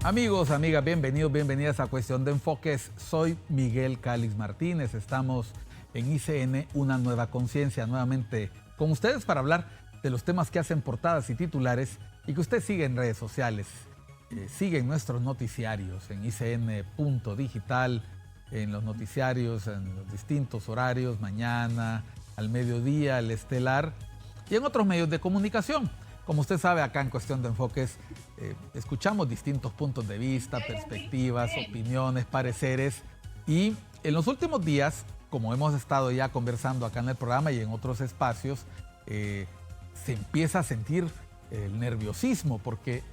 Amigos, amigas, bienvenidos, bienvenidas a Cuestión de Enfoques. Soy Miguel Calix Martínez. Estamos en ICN, Una Nueva Conciencia, nuevamente con ustedes para hablar de los temas que hacen portadas y titulares y que usted sigue en redes sociales. Sigue en nuestros noticiarios, en ICN.digital, en los noticiarios, en los distintos horarios, mañana, al mediodía, el estelar y en otros medios de comunicación. Como usted sabe, acá en Cuestión de Enfoques escuchamos distintos puntos de vista, perspectivas, opiniones, pareceres. Y en los últimos días, como hemos estado ya conversando acá en el programa y en otros espacios, se empieza a sentir el nerviosismo porque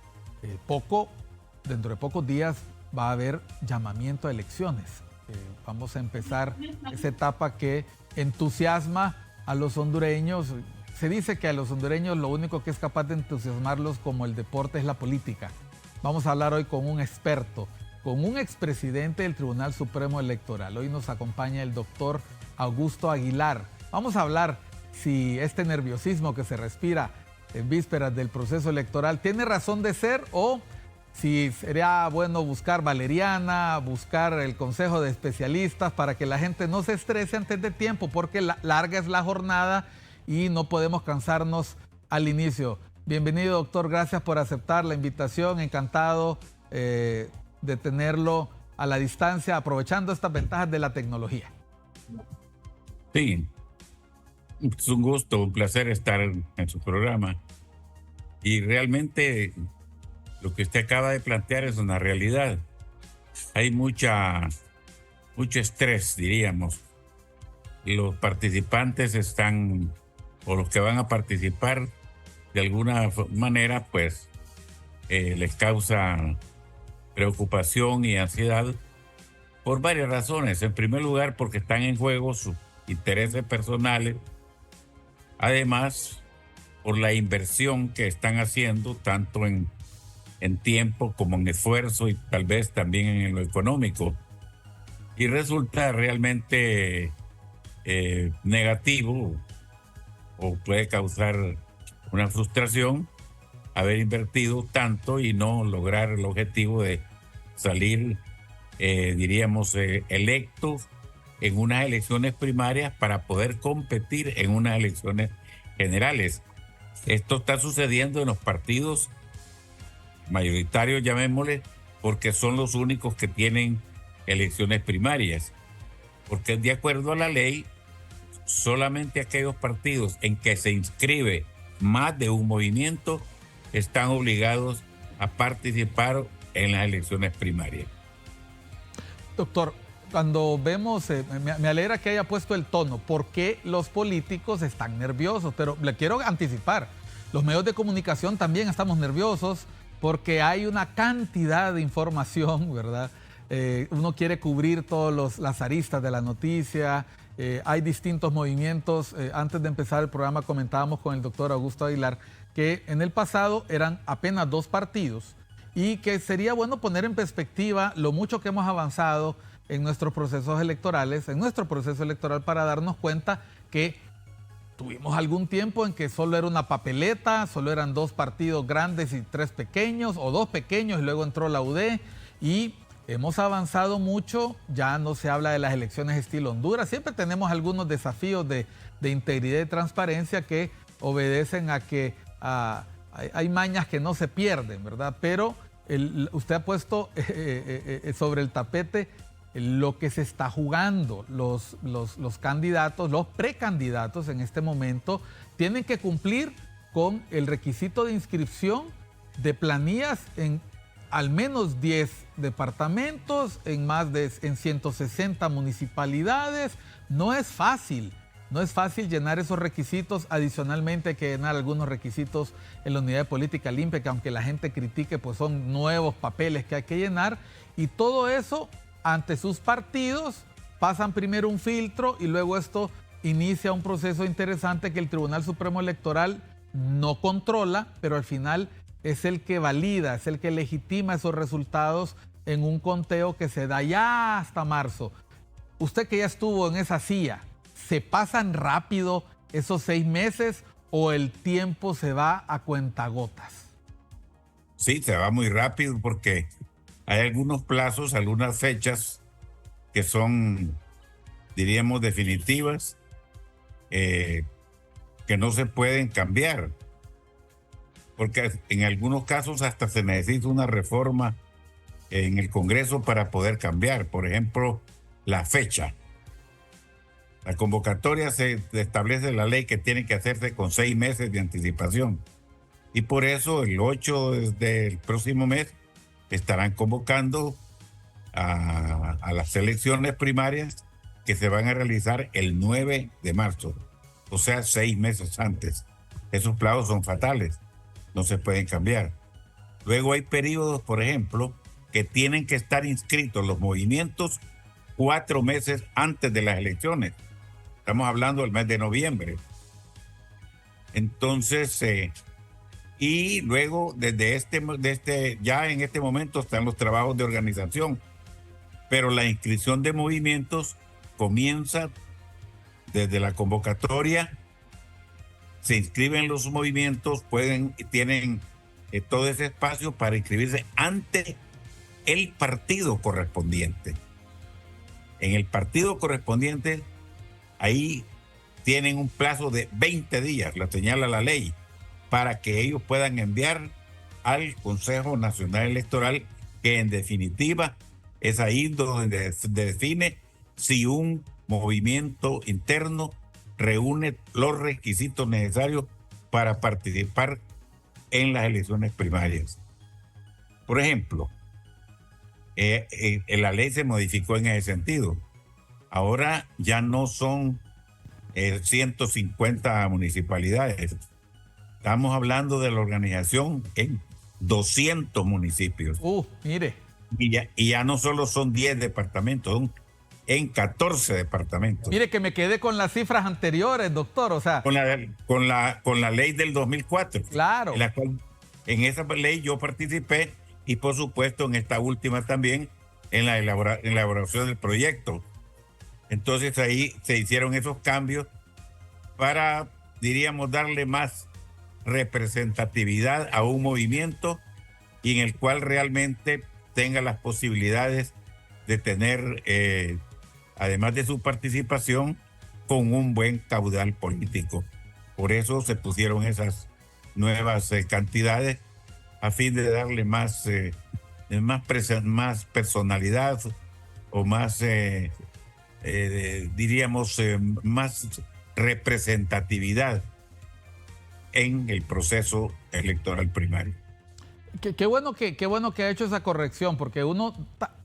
dentro de pocos días va a haber llamamiento a elecciones. Vamos a empezar esa etapa que entusiasma a los hondureños. Se dice que a los hondureños lo único que es capaz de entusiasmarlos como el deporte es la política. Vamos a hablar hoy con un experto, con un expresidente del Tribunal Supremo Electoral. Hoy nos acompaña el doctor Augusto Aguilar. Vamos a hablar si este nerviosismo que se respira en vísperas del proceso electoral tiene razón de ser o si sería bueno buscar valeriana, buscar el consejo de especialistas para que la gente no se estrese antes de tiempo, porque larga es la jornada y no podemos cansarnos al inicio. Bienvenido, doctor. Gracias por aceptar la invitación. Encantado de tenerlo a la distancia, aprovechando estas ventajas de la tecnología. Sí, es un gusto, un placer estar en su programa. Y realmente lo que usted acaba de plantear es una realidad. Hay mucho estrés, diríamos. Y los participantes están, o los que van a participar, de alguna manera, pues, les causa preocupación y ansiedad por varias razones. En primer lugar, porque están en juego sus intereses personales. Además, por la inversión que están haciendo, tanto en tiempo como en esfuerzo y tal vez también en lo económico. Y resulta realmente negativo o puede causar una frustración haber invertido tanto y no lograr el objetivo de salir, diríamos, electos en unas elecciones primarias para poder competir en unas elecciones generales. Esto está sucediendo en los partidos mayoritarios, llamémosle, porque son los únicos que tienen elecciones primarias. Porque de acuerdo a la ley, solamente aquellos partidos en que se inscribe más de un movimiento están obligados a participar en las elecciones primarias. Doctor, cuando vemos, me alegra que haya puesto el tono, porque los políticos están nerviosos, pero le quiero anticipar, los medios de comunicación también estamos nerviosos porque hay una cantidad de información, ¿verdad? Uno quiere cubrir todas las aristas de la noticia, hay distintos movimientos. Antes de empezar el programa comentábamos con el doctor Augusto Aguilar que en el pasado eran apenas 2 partidos y que sería bueno poner en perspectiva lo mucho que hemos avanzado en nuestros procesos electorales, en nuestro proceso electoral, para darnos cuenta que tuvimos algún tiempo en que solo era una papeleta, solo eran 2 partidos grandes y 3 pequeños, o 2 pequeños y luego entró la UD, y hemos avanzado mucho. Ya no se habla de las elecciones estilo Honduras. Siempre tenemos algunos desafíos de integridad y transparencia que obedecen a que hay mañas que no se pierden, ¿verdad? Pero usted ha puesto sobre el tapete lo que se está jugando. Los candidatos, los precandidatos en este momento, tienen que cumplir con el requisito de inscripción de planillas en al menos 10 departamentos, en 160 municipalidades. No es fácil llenar esos requisitos. Adicionalmente hay que llenar algunos requisitos en la unidad de política limpia, que aunque la gente critique, pues son nuevos papeles que hay que llenar. Y todo eso, ante sus partidos, pasan primero un filtro y luego esto inicia un proceso interesante que el Tribunal Supremo Electoral no controla, pero al final es el que valida, es el que legitima esos resultados en un conteo que se da ya hasta marzo. Usted que ya estuvo en esa silla, ¿se pasan rápido esos 6 meses o el tiempo se va a cuentagotas? Sí, se va muy rápido porque hay algunos plazos, algunas fechas que son, diríamos, definitivas, que no se pueden cambiar, porque en algunos casos hasta se necesita una reforma en el Congreso para poder cambiar. Por ejemplo, la fecha. La convocatoria se establece en la ley que tiene que hacerse con 6 meses de anticipación. Y por eso el 8 del próximo mes estarán convocando a las elecciones primarias que se van a realizar el 9 de marzo, o sea, 6 meses antes. Esos plazos son fatales, no se pueden cambiar. Luego hay periodos, por ejemplo, que tienen que estar inscritos los movimientos 4 meses antes de las elecciones. Estamos hablando del mes de noviembre. Entonces, y luego ya en este momento están los trabajos de organización, pero la inscripción de movimientos comienza desde la convocatoria. Se inscriben los movimientos, tienen todo ese espacio para inscribirse ante el partido correspondiente. En el partido correspondiente, ahí tienen un plazo de 20 días, lo señala la ley, para que ellos puedan enviar al Consejo Nacional Electoral, que en definitiva es ahí donde se define si un movimiento interno reúne los requisitos necesarios para participar en las elecciones primarias. Por ejemplo, la ley se modificó en ese sentido. Ahora ya no son 150 municipalidades. Estamos hablando de la organización en 200 municipios. Mire. Y ya no solo son 10 departamentos, son en 14 departamentos. Mire que me quedé con las cifras anteriores, doctor, o sea. Con la ley del 2004. Claro. En esa ley yo participé y por supuesto en esta última también en la elaboración del proyecto. Entonces ahí se hicieron esos cambios para, diríamos, darle más representatividad a un movimiento y en el cual realmente tenga las posibilidades de tener, además de su participación, con un buen caudal político. Por eso se pusieron esas nuevas cantidades a fin de darle más personalidad o más, diríamos, más representatividad en el proceso electoral primario. Qué bueno que ha hecho esa corrección, porque uno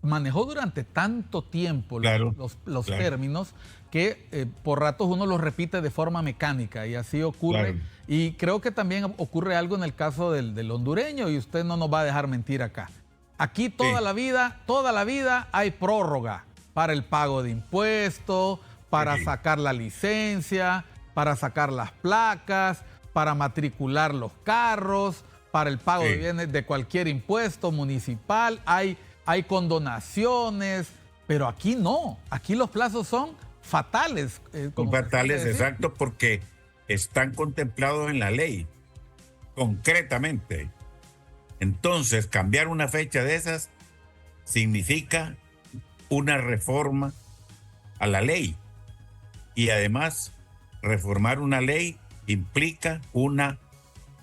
manejó durante tanto tiempo los términos que por ratos uno los repite de forma mecánica y así ocurre. Claro. Y creo que también ocurre algo en el caso del hondureño y usted no nos va a dejar mentir acá. Aquí toda la vida hay prórroga para el pago de impuestos, para sacar la licencia, para sacar las placas, para matricular los carros, para el pago de bienes de cualquier impuesto municipal, hay condonaciones, pero aquí no, aquí los plazos son fatales. Son fatales, exacto, porque están contemplados en la ley, concretamente. Entonces, cambiar una fecha de esas significa una reforma a la ley. Y además, reformar una ley implica una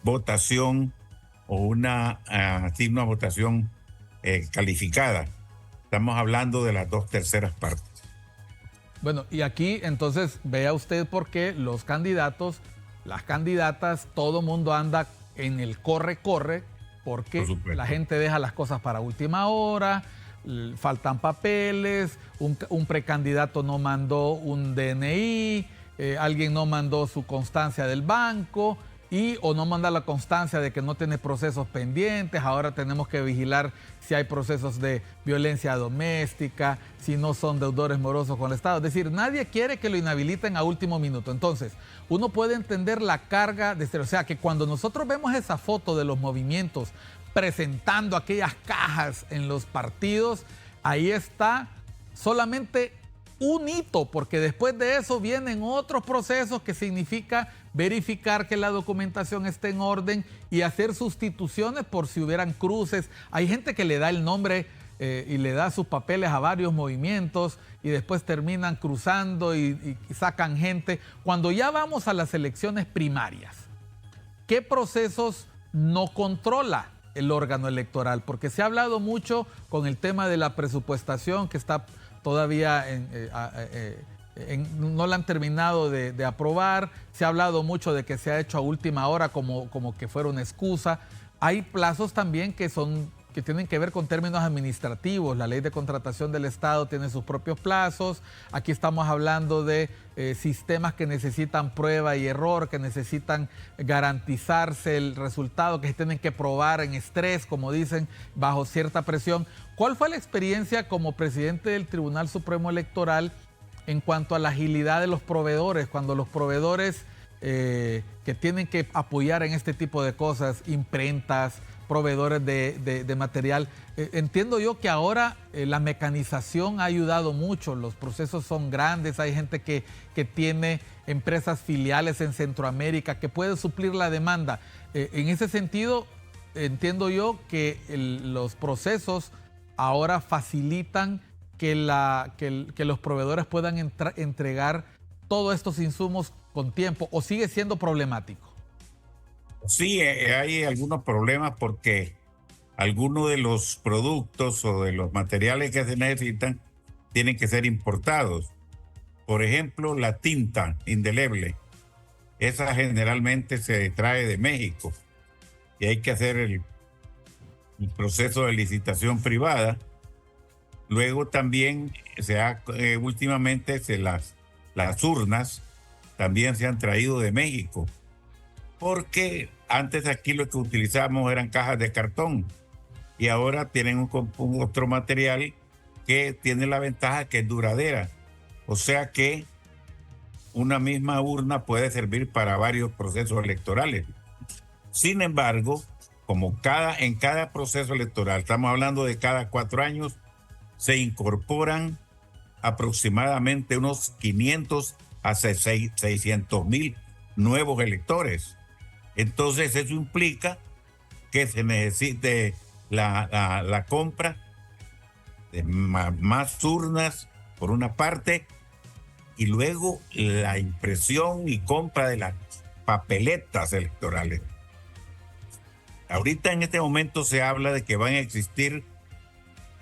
votación o una votación calificada. Estamos hablando de las 2/3 partes. Bueno, y aquí entonces vea usted por qué los candidatos, las candidatas, todo mundo anda en el corre-corre, porque la gente deja las cosas para última hora, faltan papeles, un precandidato no mandó un DNI, alguien no mandó su constancia del banco o no manda la constancia de que no tiene procesos pendientes. Ahora tenemos que vigilar si hay procesos de violencia doméstica, si no son deudores morosos con el Estado. Es decir, nadie quiere que lo inhabiliten a último minuto. Entonces, uno puede entender la carga de o sea, que cuando nosotros vemos esa foto de los movimientos presentando aquellas cajas en los partidos, ahí está solamente un hito, porque después de eso vienen otros procesos que significa verificar que la documentación esté en orden y hacer sustituciones por si hubieran cruces. Hay gente que le da el nombre y le da sus papeles a varios movimientos y después terminan cruzando y sacan gente. Cuando ya vamos a las elecciones primarias, ¿qué procesos no controla el órgano electoral? Porque se ha hablado mucho con el tema de la presupuestación, que está todavía no la han terminado de aprobar. Se ha hablado mucho de que se ha hecho a última hora como que fuera una excusa. Hay plazos también que tienen que ver con términos administrativos. La ley de contratación del Estado tiene sus propios plazos. Aquí estamos hablando de sistemas que necesitan prueba y error, que necesitan garantizarse el resultado, que se tienen que probar en estrés, como dicen, bajo cierta presión. ¿Cuál fue la experiencia como presidente del Tribunal Supremo Electoral en cuanto a la agilidad de los proveedores, cuando los proveedores que tienen que apoyar en este tipo de cosas, imprentas, proveedores de material? Entiendo yo que ahora la mecanización ha ayudado mucho, los procesos son grandes, hay gente que tiene empresas filiales en Centroamérica que puede suplir la demanda. En ese sentido, entiendo yo que los procesos ahora facilitan que los proveedores puedan entregar todos estos insumos con tiempo, ¿o sigue siendo problemático? Sí, hay algunos problemas porque algunos de los productos o de los materiales que se necesitan tienen que ser importados. Por ejemplo, la tinta indeleble, esa generalmente se trae de México y hay que hacer el proceso de licitación privada. Luego también últimamente las urnas también se han traído de México, porque antes aquí lo que utilizábamos eran cajas de cartón y ahora tienen otro material que tiene la ventaja que es duradera. O sea que una misma urna puede servir para varios procesos electorales. Sin embargo, como en cada proceso electoral, estamos hablando de cada 4 años, se incorporan aproximadamente unos 500 a 600 mil nuevos electores. Entonces eso implica que se necesite la compra de más urnas por una parte y luego la impresión y compra de las papeletas electorales. Ahorita en este momento se habla de que van a existir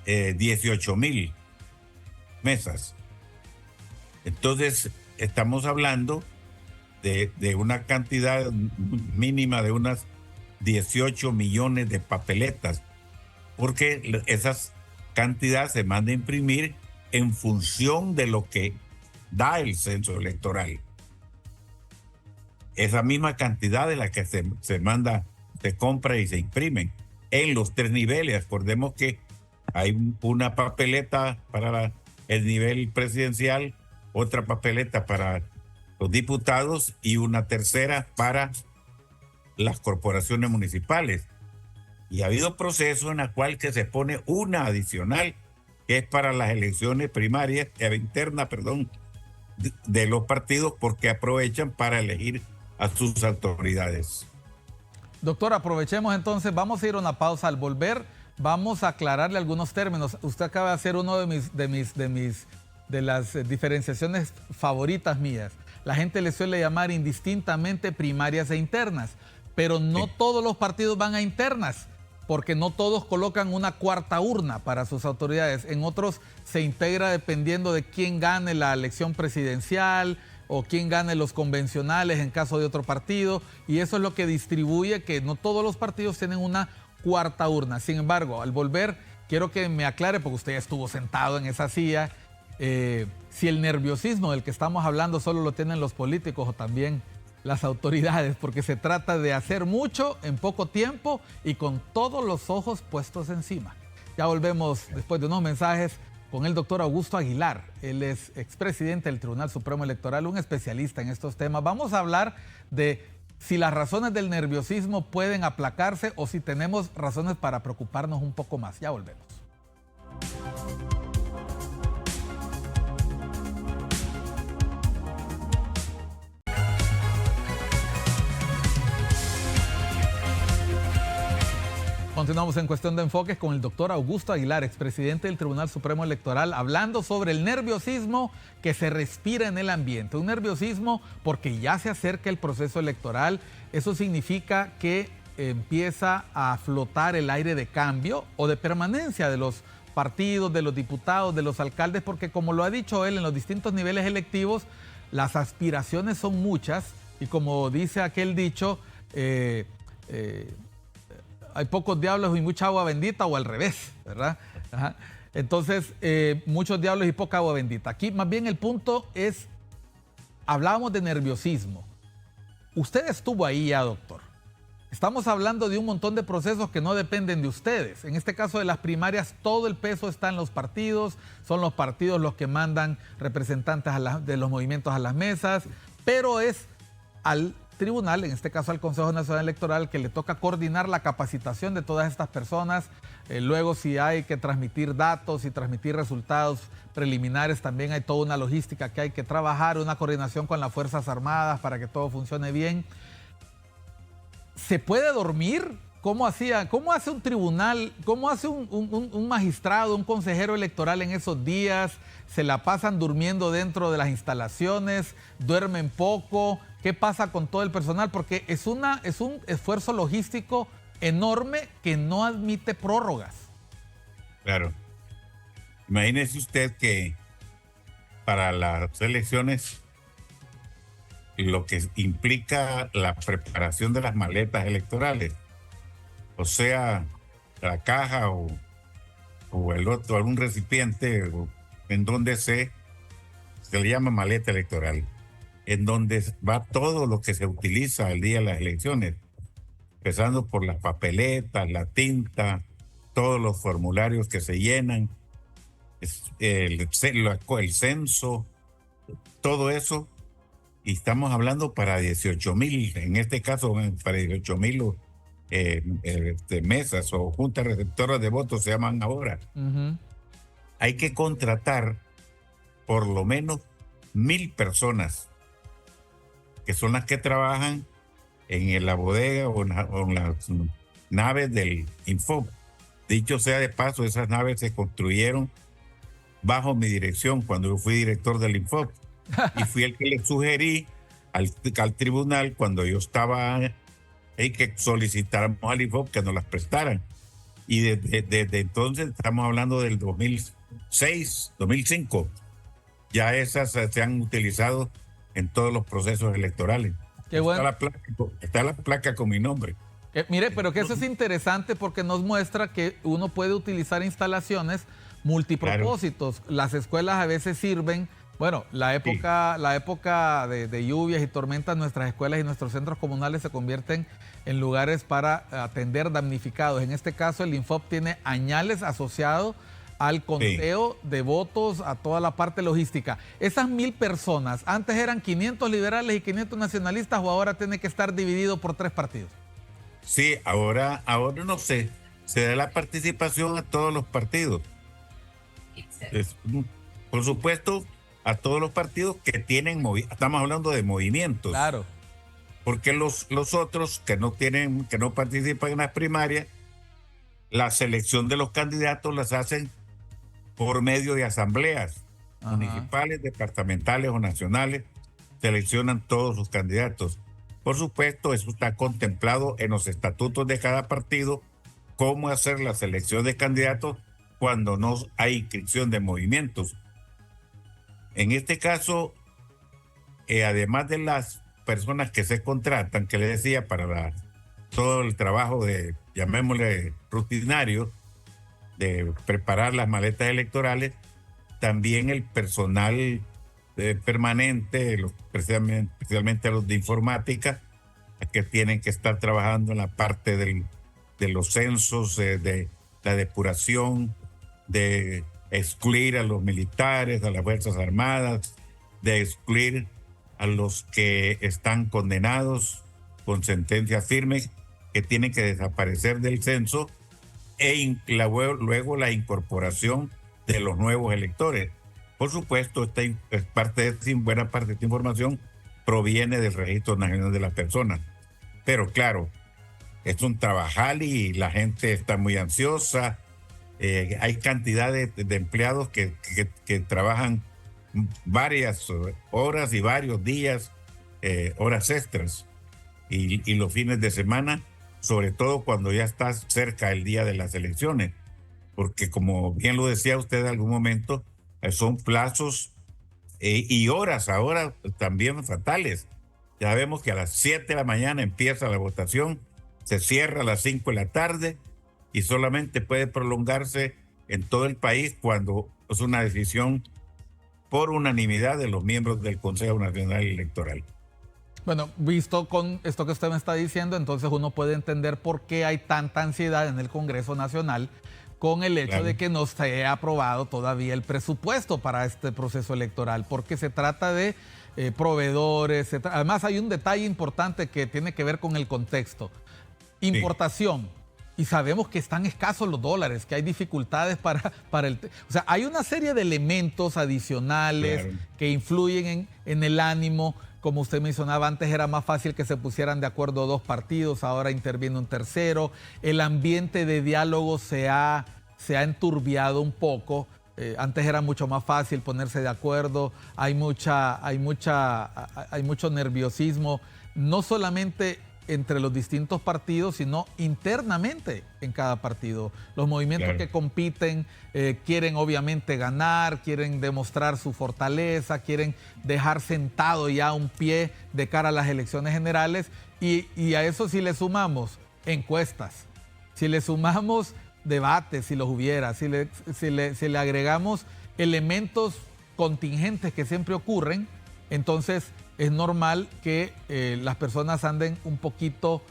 18,000 mesas. Entonces estamos hablando de una cantidad mínima de unas 18 millones de papeletas, porque esas cantidades se mandan a imprimir en función de lo que da el censo electoral. Esa misma cantidad de la que se manda, se compra y se imprimen en los 3 niveles. Acordemos que hay una papeleta para el nivel presidencial, otra papeleta para los diputados y una tercera para las corporaciones municipales. Y ha habido procesos en los cuales se pone una adicional, que es para las elecciones primarias, internas, de los partidos, porque aprovechan para elegir a sus autoridades. Doctor, aprovechemos entonces, vamos a ir a una pausa. Al volver, vamos a aclararle algunos términos. Usted acaba de hacer uno de las diferenciaciones favoritas mías. La gente le suele llamar indistintamente primarias e internas, pero no todos los partidos van a internas, porque no todos colocan una cuarta urna para sus autoridades. En otros se integra dependiendo de quién gane la elección presidencial o quién gane los convencionales en caso de otro partido, y eso es lo que distribuye que no todos los partidos tienen una cuarta urna. Sin embargo, al volver, quiero que me aclare, porque usted estuvo sentado en esa silla, si el nerviosismo del que estamos hablando solo lo tienen los políticos o también las autoridades, porque se trata de hacer mucho en poco tiempo y con todos los ojos puestos encima. Ya volvemos después de unos mensajes con el doctor Augusto Aguilar. Él es expresidente del Tribunal Supremo Electoral, un especialista en estos temas. Vamos a hablar de si las razones del nerviosismo pueden aplacarse o si tenemos razones para preocuparnos un poco más. Ya volvemos. Continuamos en Cuestión de Enfoques con el doctor Augusto Aguilar, expresidente del Tribunal Supremo Electoral, hablando sobre el nerviosismo que se respira en el ambiente. Un nerviosismo porque ya se acerca el proceso electoral. Eso significa que empieza a flotar el aire de cambio o de permanencia de los partidos, de los diputados, de los alcaldes, porque como lo ha dicho él, en los distintos niveles electivos, las aspiraciones son muchas y como dice aquel dicho, hay pocos diablos y mucha agua bendita, o al revés, ¿verdad? Ajá. Entonces, muchos diablos y poca agua bendita. Aquí más bien el punto es, hablábamos de nerviosismo. Usted estuvo ahí ya, doctor. Estamos hablando de un montón de procesos que no dependen de ustedes. En este caso de las primarias, todo el peso está en los partidos, son los partidos los que mandan representantes de los movimientos a las mesas, pero es al tribunal, en este caso al Consejo Nacional Electoral, que le toca coordinar la capacitación de todas estas personas. Luego, si hay que transmitir datos y transmitir resultados preliminares, también hay toda una logística que hay que trabajar, una coordinación con las Fuerzas Armadas para que todo funcione bien. ¿Se puede dormir? ¿Cómo hace un tribunal, cómo hace un magistrado, un consejero electoral en esos días? ¿Se la pasan durmiendo dentro de las instalaciones? ¿Duermen poco? ¿Qué pasa con todo el personal? Porque es un esfuerzo logístico enorme que no admite prórrogas. Claro. Imagínese usted que para las elecciones lo que implica la preparación de las maletas electorales, o sea, la caja o el otro, algún recipiente en donde se le llama maleta electoral, en donde va todo lo que se utiliza el día de las elecciones, empezando por las papeletas, la tinta, todos los formularios que se llenan, el censo, todo eso. Y estamos hablando para 18,000, en este caso para 18,000 mesas o juntas receptoras de votos se llaman ahora. Uh-huh. Hay que contratar por lo menos 1,000 personas, que son las que trabajan en la bodega o en las naves del Infop. Dicho sea de paso, esas naves se construyeron bajo mi dirección cuando yo fui director del Infop. Y fui el que le sugerí al tribunal cuando yo estaba ahí que solicitáramos al Infop que nos las prestaran. Y desde entonces, estamos hablando del 2006, 2005, ya esas se han utilizado en todos los procesos electorales. Qué bueno. Está la placa con mi nombre. Mire, pero que eso es interesante porque nos muestra que uno puede utilizar instalaciones multipropósitos. Claro. Las escuelas a veces sirven. Bueno, la época de lluvias y tormentas, nuestras escuelas y nuestros centros comunales se convierten en lugares para atender damnificados. En este caso, el Infop tiene añales asociados al conteo de votos, a toda la parte logística. Esas 1,000 personas, ¿antes eran 500 liberales y 500 nacionalistas o ahora tiene que estar dividido por 3 partidos? Sí, ahora no sé. Se da la participación a todos los partidos. Por supuesto, a todos los partidos que tienen, estamos hablando de movimientos. Claro. Porque los otros que no participan en las primarias, la selección de los candidatos las hacen por medio de asambleas. Ajá. Municipales, departamentales o nacionales, seleccionan todos sus candidatos. Por supuesto, eso está contemplado en los estatutos de cada partido, cómo hacer la selección de candidatos cuando no hay inscripción de movimientos. En este caso, además de las personas que se contratan, que le decía, para todo el trabajo de, llamémosle, rutinario, de preparar las maletas electorales, también el personal permanente, especialmente los de informática, que tienen que estar trabajando en la parte de los censos, de la depuración, de excluir a los militares, a las Fuerzas Armadas, de excluir a los que están condenados con sentencias firmes, que tienen que desaparecer del censo, luego la incorporación de los nuevos electores. Por supuesto, buena parte de esta información proviene del Registro Nacional de las Personas. Pero claro, es un trabajal y la gente está muy ansiosa. Hay cantidad de empleados que trabajan varias horas y varios días, horas extras. Y los fines de semana, sobre todo cuando ya está cerca el día de las elecciones. Porque como bien lo decía usted en algún momento, son plazos y horas ahora también fatales. Ya vemos que a las 7 de la mañana empieza la votación, se cierra a las 5 de la tarde y solamente puede prolongarse en todo el país cuando es una decisión por unanimidad de los miembros del Consejo Nacional Electoral. Bueno, visto con esto que usted me está diciendo, entonces uno puede entender por qué hay tanta ansiedad en el Congreso Nacional con el hecho de que no se haya aprobado todavía el presupuesto para este proceso electoral, porque se trata de proveedores. Además, hay un detalle importante que tiene que ver con el contexto. Importación. Sí. Y sabemos que están escasos los dólares, que hay dificultades para el... O sea, hay una serie de elementos adicionales que influyen en el ánimo. Como usted mencionaba, antes era más fácil que se pusieran de acuerdo dos partidos, ahora interviene un tercero. El ambiente de diálogo se ha enturbiado un poco. Antes era mucho más fácil ponerse de acuerdo. Hay mucho nerviosismo, no solamente entre los distintos partidos, sino internamente en cada partido. Los movimientos que compiten quieren obviamente ganar, quieren demostrar su fortaleza, quieren dejar sentado ya un pie de cara a las elecciones generales y a eso si le sumamos encuestas, si le sumamos debates, si los hubiera, si le agregamos elementos contingentes que siempre ocurren, entonces es normal que las personas anden un poquito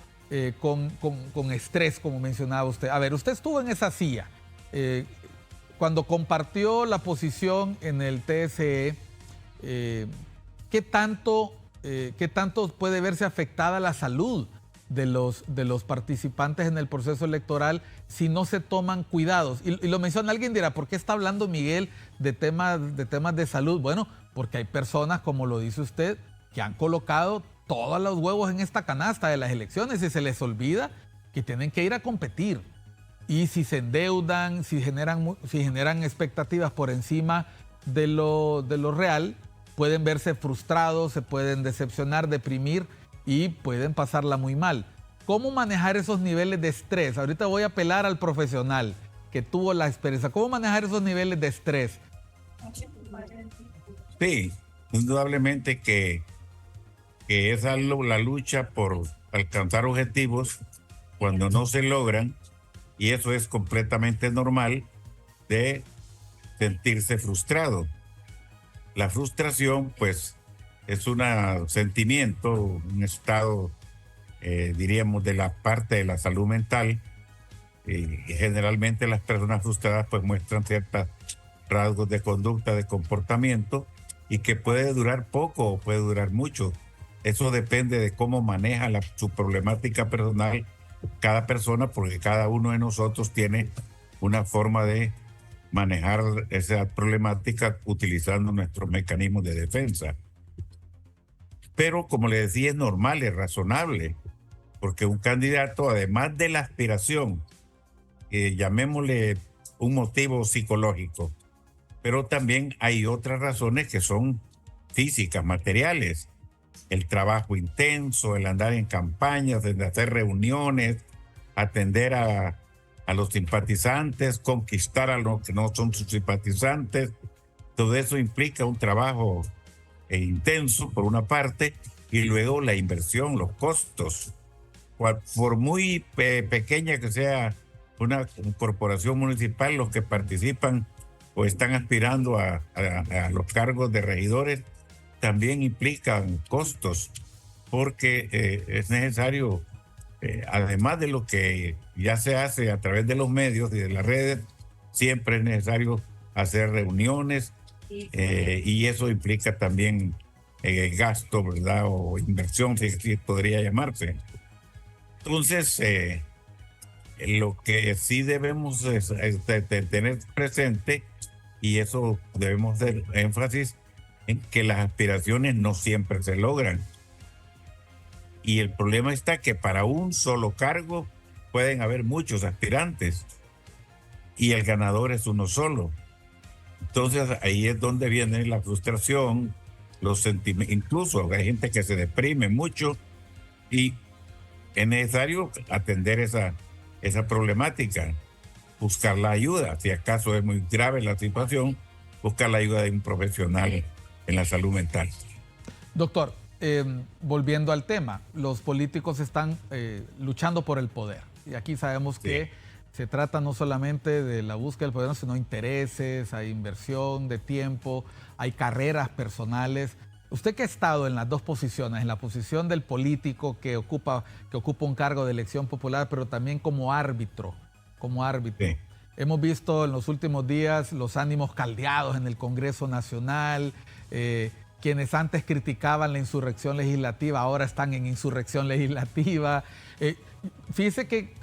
con estrés, como mencionaba usted. A ver, usted estuvo en esa silla. Cuando compartió la posición en el TSE, ¿qué tanto puede verse afectada la salud de los participantes en el proceso electoral si no se toman cuidados? Y lo menciona, alguien dirá, ¿por qué está hablando Miguel de temas de salud? Bueno, porque hay personas, como lo dice usted, que han colocado todos los huevos en esta canasta de las elecciones y se les olvida que tienen que ir a competir. Y si se endeudan, si generan expectativas por encima de lo real, pueden verse frustrados, se pueden decepcionar, deprimir y pueden pasarla muy mal. ¿Cómo manejar esos niveles de estrés? Ahorita voy a apelar al profesional que tuvo la experiencia. ¿Cómo manejar esos niveles de estrés? Sí, indudablemente que es la lucha por alcanzar objetivos cuando no se logran, y eso es completamente normal de sentirse frustrado. La frustración, pues, es un sentimiento, un estado, diríamos, de la parte de la salud mental. Y generalmente las personas frustradas pues muestran ciertos rasgos de conducta, de comportamiento, y que puede durar poco o puede durar mucho. Eso depende de cómo maneja su problemática personal cada persona, porque cada uno de nosotros tiene una forma de manejar esa problemática utilizando nuestros mecanismos de defensa. Pero como le decía, es normal, es razonable, porque un candidato, además de la aspiración, llamémosle un motivo psicológico, pero también hay otras razones que son físicas, materiales. El trabajo intenso, el andar en campañas, el hacer reuniones, atender a los simpatizantes, conquistar a los que no son sus simpatizantes. Todo eso implica un trabajo intenso por una parte, y luego la inversión, los costos. Por muy pequeña que sea una corporación municipal, los que participan o están aspirando a los cargos de regidores también implican costos, porque es necesario, además de lo que ya se hace a través de los medios y de las redes, siempre es necesario hacer reuniones, y eso implica también gasto, ¿verdad? O inversión, si podría llamarse. Entonces, lo que sí debemos tener presente, y eso debemos hacer énfasis, en que las aspiraciones no siempre se logran. Y el problema está que para un solo cargo pueden haber muchos aspirantes y el ganador es uno solo. Entonces ahí es donde viene la frustración, los sentimientos, incluso hay gente que se deprime mucho y es necesario atender esa problemática, buscar la ayuda. Si acaso es muy grave la situación, buscar la ayuda de un profesional en la salud mental. Doctor, volviendo al tema, los políticos están luchando por el poder. Y aquí sabemos que se trata no solamente de la búsqueda del poder, sino intereses, hay inversión de tiempo, hay carreras personales. Usted que ha estado en las dos posiciones, en la posición del político que ocupa un cargo de elección popular, pero también como árbitro. Sí. Hemos visto en los últimos días los ánimos caldeados en el Congreso Nacional. Quienes antes criticaban la insurrección legislativa ahora están en insurrección legislativa. Fíjese que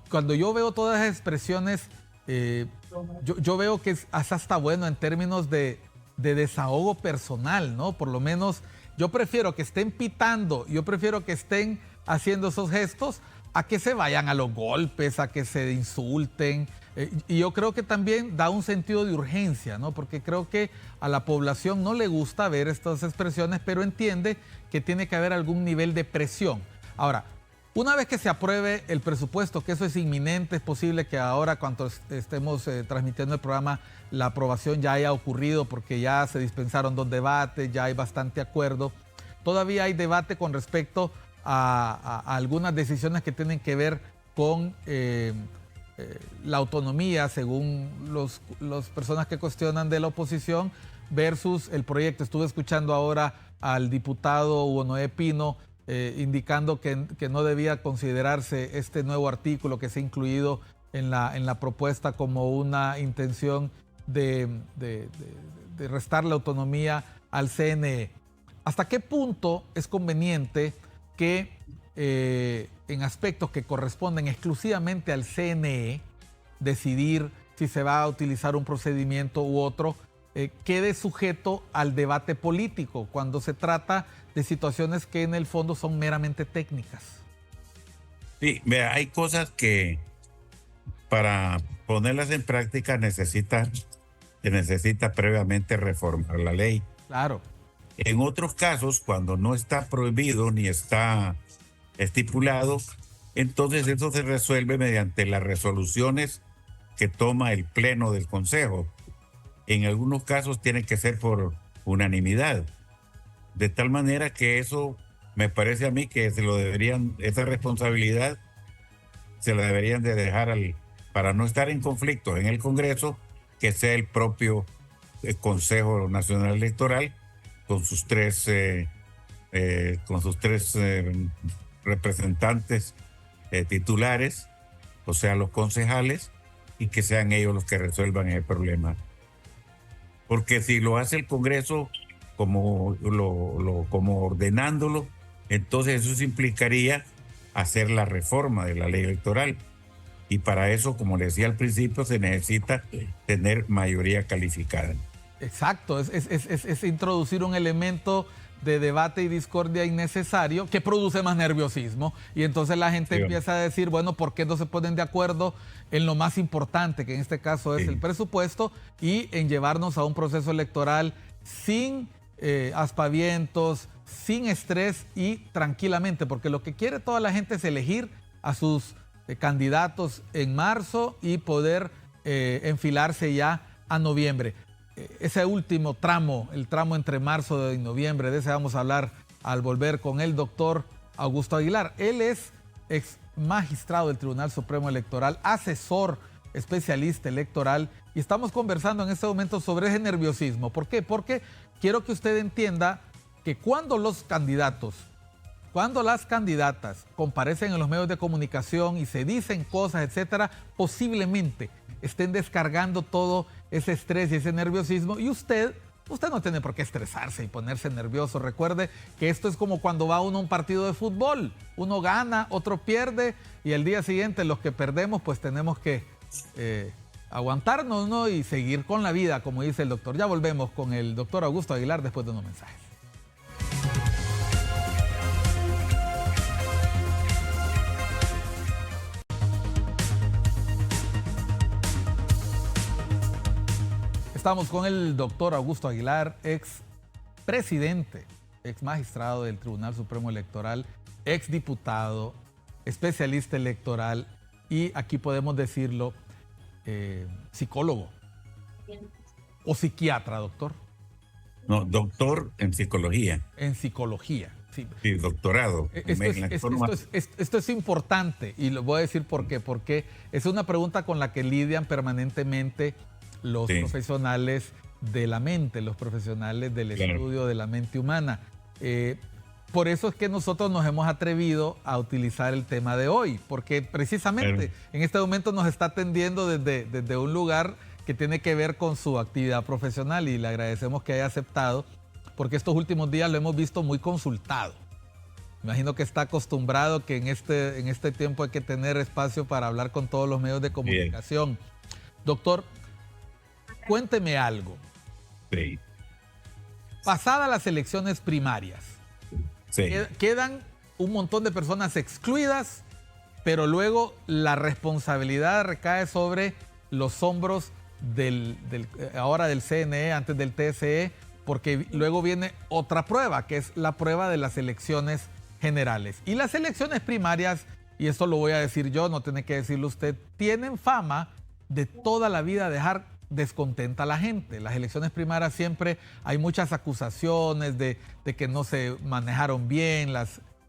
cuando yo veo todas esas expresiones, yo veo que es hasta bueno en términos de desahogo personal, ¿no? Por lo menos yo prefiero que estén pitando, yo prefiero que estén haciendo esos gestos a que se vayan a los golpes, a que se insulten. Y yo creo que también da un sentido de urgencia, ¿no? Porque creo que a la población no le gusta ver estas expresiones, pero entiende que tiene que haber algún nivel de presión. Ahora, una vez que se apruebe el presupuesto, que eso es inminente, es posible que ahora cuando estemos transmitiendo el programa, la aprobación ya haya ocurrido porque ya se dispensaron 2 debates, ya hay bastante acuerdo. Todavía hay debate con respecto a algunas decisiones que tienen que ver con la autonomía, según las personas que cuestionan de la oposición, versus el proyecto. Estuve escuchando ahora al diputado Hugo Noé Pino indicando que no debía considerarse este nuevo artículo que se ha incluido en la propuesta como una intención de restar la autonomía al CNE. ¿Hasta qué punto es conveniente que en aspectos que corresponden exclusivamente al CNE decidir si se va a utilizar un procedimiento u otro, quede sujeto al debate político cuando se trata de situaciones que en el fondo son meramente técnicas? Sí, mira, hay cosas que para ponerlas en práctica se necesita previamente reformar la ley. Claro. En otros casos, cuando no está prohibido ni está estipulado, entonces eso se resuelve mediante las resoluciones que toma el Pleno del Consejo. En algunos casos tiene que ser por unanimidad. De tal manera que eso me parece a mí que esa responsabilidad se la deberían de dejar para no estar en conflicto en el Congreso, que sea el propio Consejo Nacional Electoral con sus tres representantes titulares, o sea, los concejales, y que sean ellos los que resuelvan el problema. Porque si lo hace el Congreso como ordenándolo, entonces eso implicaría hacer la reforma de la ley electoral. Y para eso, como le decía al principio, se necesita tener mayoría calificada. Exacto, es introducir un elemento de debate y discordia innecesario que produce más nerviosismo. Y entonces la gente empieza a decir, bueno, ¿por qué no se ponen de acuerdo en lo más importante, que en este caso es el presupuesto, y en llevarnos a un proceso electoral sin aspavientos, sin estrés y tranquilamente? Porque lo que quiere toda la gente es elegir a sus candidatos en marzo y poder enfilarse ya a noviembre. Ese último tramo, el tramo entre marzo y noviembre, de ese vamos a hablar al volver con el doctor Augusto Aguilar. Él es ex magistrado del Tribunal Supremo Electoral, asesor especialista electoral, y estamos conversando en este momento sobre ese nerviosismo. ¿Por qué? Porque quiero que usted entienda que cuando los candidatos, cuando las candidatas comparecen en los medios de comunicación y se dicen cosas, etcétera, posiblemente estén descargando todo ese estrés y ese nerviosismo, y usted no tiene por qué estresarse y ponerse nervioso. Recuerde que esto es como cuando va uno a un partido de fútbol. Uno gana, otro pierde, y el día siguiente los que perdemos pues tenemos que aguantarnos, ¿no? Y seguir con la vida, como dice el doctor. Ya volvemos con el doctor Augusto Aguilar después de unos mensajes. Estamos con el doctor Augusto Aguilar, ex presidente, ex magistrado del Tribunal Supremo Electoral, ex diputado, especialista electoral y aquí podemos decirlo, psicólogo o psiquiatra, doctor. No, doctor en psicología. En psicología, sí. Sí, doctorado. Esto es importante y lo voy a decir por qué. Porque es una pregunta con la que lidian permanentemente los profesionales de la mente, los profesionales del estudio de la mente humana. Por eso es que nosotros nos hemos atrevido a utilizar el tema de hoy, porque precisamente en este momento nos está atendiendo desde un lugar que tiene que ver con su actividad profesional y le agradecemos que haya aceptado, porque estos últimos días lo hemos visto muy consultado. Imagino que está acostumbrado que en este tiempo hay que tener espacio para hablar con todos los medios de comunicación. Doctor, cuénteme algo. Sí. Pasadas las elecciones primarias, quedan un montón de personas excluidas, pero luego la responsabilidad recae sobre los hombros ahora del CNE, antes del TSE, porque luego viene otra prueba, que es la prueba de las elecciones generales. Y las elecciones primarias, y esto lo voy a decir yo, no tiene que decirlo usted, tienen fama de toda la vida dejar descontenta a la gente. Las elecciones primarias siempre hay muchas acusaciones de que no se manejaron bien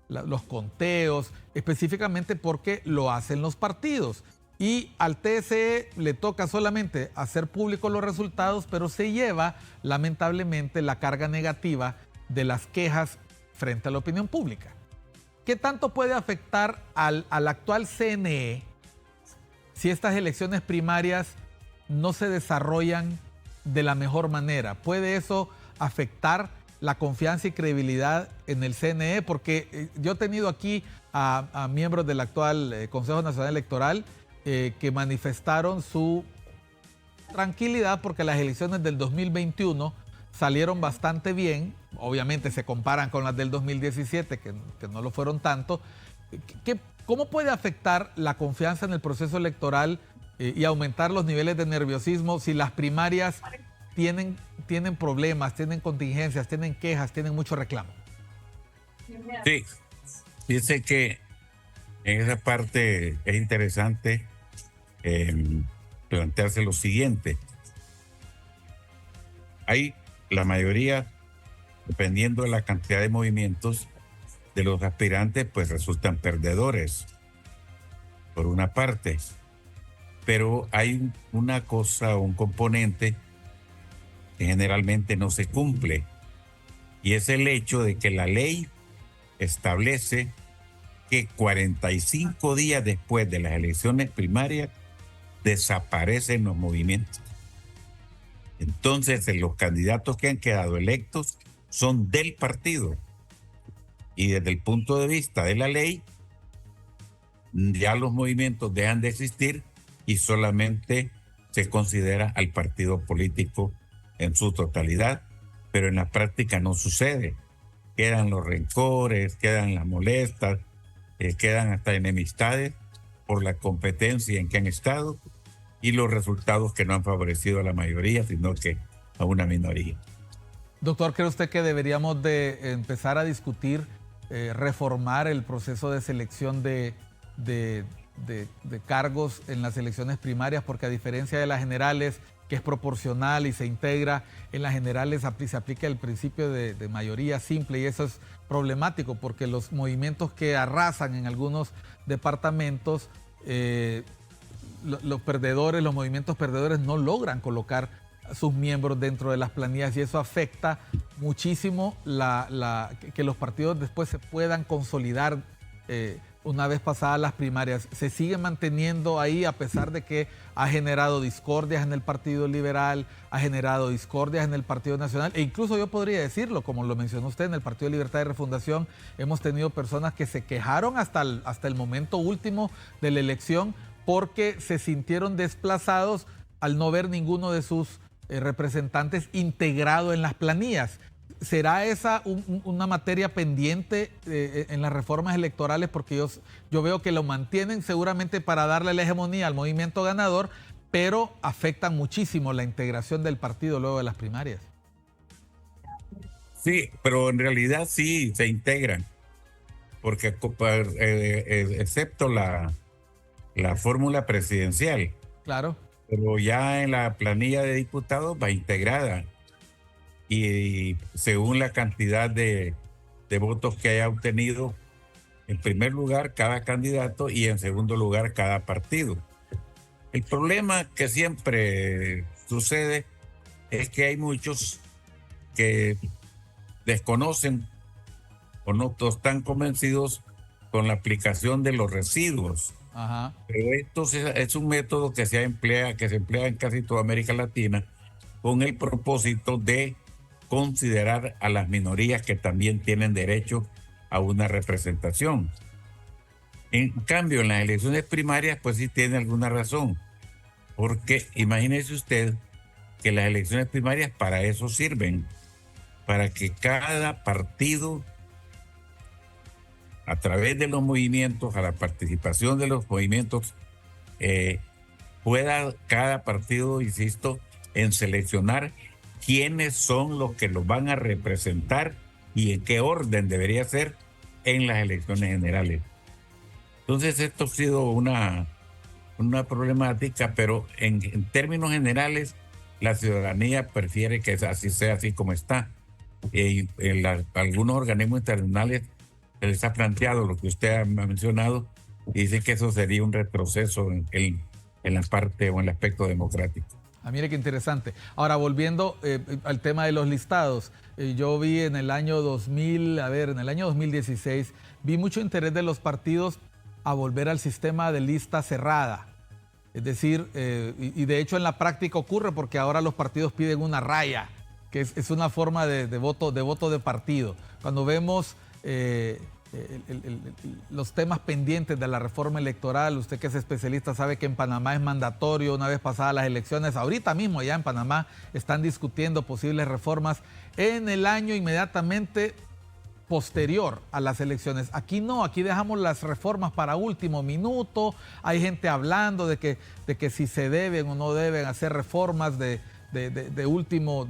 los conteos, específicamente porque lo hacen los partidos. Y al TSE le toca solamente hacer públicos los resultados, pero se lleva lamentablemente la carga negativa de las quejas frente a la opinión pública. ¿Qué tanto puede afectar al actual CNE si estas elecciones primarias no se desarrollan de la mejor manera? ¿Puede eso afectar la confianza y credibilidad en el CNE? Porque yo he tenido aquí a miembros del actual Consejo Nacional Electoral que manifestaron su tranquilidad porque las elecciones del 2021 salieron bastante bien. Obviamente se comparan con las del 2017, que no lo fueron tanto. ¿Cómo puede afectar la confianza en el proceso electoral y aumentar los niveles de nerviosismo si las primarias tienen problemas, tienen contingencias, tienen quejas, tienen mucho reclamo? Sí, dice que en esa parte es interesante plantearse lo siguiente. Hay la mayoría, dependiendo de la cantidad de movimientos de los aspirantes, pues resultan perdedores, por una parte. Pero hay una cosa, un componente que generalmente no se cumple, y es el hecho de que la ley establece que 45 días después de las elecciones primarias desaparecen los movimientos. Entonces, los candidatos que han quedado electos son del partido. Y desde el punto de vista de la ley, ya los movimientos dejan de existir y solamente se considera al partido político en su totalidad. Pero en la práctica no sucede. Quedan los rencores, quedan las molestias, quedan hasta enemistades por la competencia en que han estado y los resultados que no han favorecido a la mayoría, sino que a una minoría. Doctor, ¿cree usted que deberíamos de empezar a discutir, reformar el proceso de selección de cargos en las elecciones primarias? Porque a diferencia de las generales, que es proporcional y se integra, en las generales se aplica el principio de mayoría simple y eso es problemático porque los movimientos que arrasan en algunos departamentos, los movimientos perdedores no logran colocar a sus miembros dentro de las planillas y eso afecta muchísimo que los partidos después se puedan consolidar una vez pasadas las primarias. Se sigue manteniendo ahí a pesar de que ha generado discordias en el Partido Liberal, ha generado discordias en el Partido Nacional e incluso yo podría decirlo, como lo mencionó usted, en el Partido de Libertad y Refundación hemos tenido personas que se quejaron hasta el momento último de la elección porque se sintieron desplazados al no ver ninguno de sus representantes integrado en las planillas. ¿Será esa una materia pendiente en las reformas electorales? Porque yo veo que lo mantienen seguramente para darle la hegemonía al movimiento ganador, pero afectan muchísimo la integración del partido luego de las primarias. Sí, pero en realidad sí se integran, porque excepto la fórmula presidencial, Claro. pero ya en la planilla de diputados va integrada y según la cantidad de votos que haya obtenido, en primer lugar cada candidato y en segundo lugar cada partido. El problema que siempre sucede es que hay muchos que desconocen o no están convencidos con la aplicación de los residuos. Ajá. Pero esto es un método que se emplea en casi toda América Latina con el propósito de considerar a las minorías que también tienen derecho a una representación. En cambio, en las elecciones primarias, pues sí tiene alguna razón, porque imagínese usted que las elecciones primarias para eso sirven, para que cada partido, a través de los movimientos, a la participación de los movimientos, pueda cada partido, insisto, en seleccionar quiénes son los que los van a representar y en qué orden debería ser en las elecciones generales. Entonces esto ha sido una problemática, pero en términos generales la ciudadanía prefiere que así sea, así como está. Algunos organismos internacionales se les ha planteado lo que usted ha mencionado y dicen que eso sería un retroceso en la parte o en el aspecto democrático. Ah, mire qué interesante. Ahora, volviendo al tema de los listados, yo vi en el año 2016, vi mucho interés de los partidos a volver al sistema de lista cerrada. Es decir, y de hecho en la práctica ocurre porque ahora los partidos piden una raya, que es una forma de voto de partido. Cuando vemos los temas pendientes de la reforma electoral, usted que es especialista sabe que en Panamá es mandatorio una vez pasadas las elecciones. Ahorita mismo ya en Panamá están discutiendo posibles reformas en el año inmediatamente posterior a las elecciones. Aquí no, aquí dejamos las reformas para último minuto. Hay gente hablando de que si se deben o no deben hacer reformas de último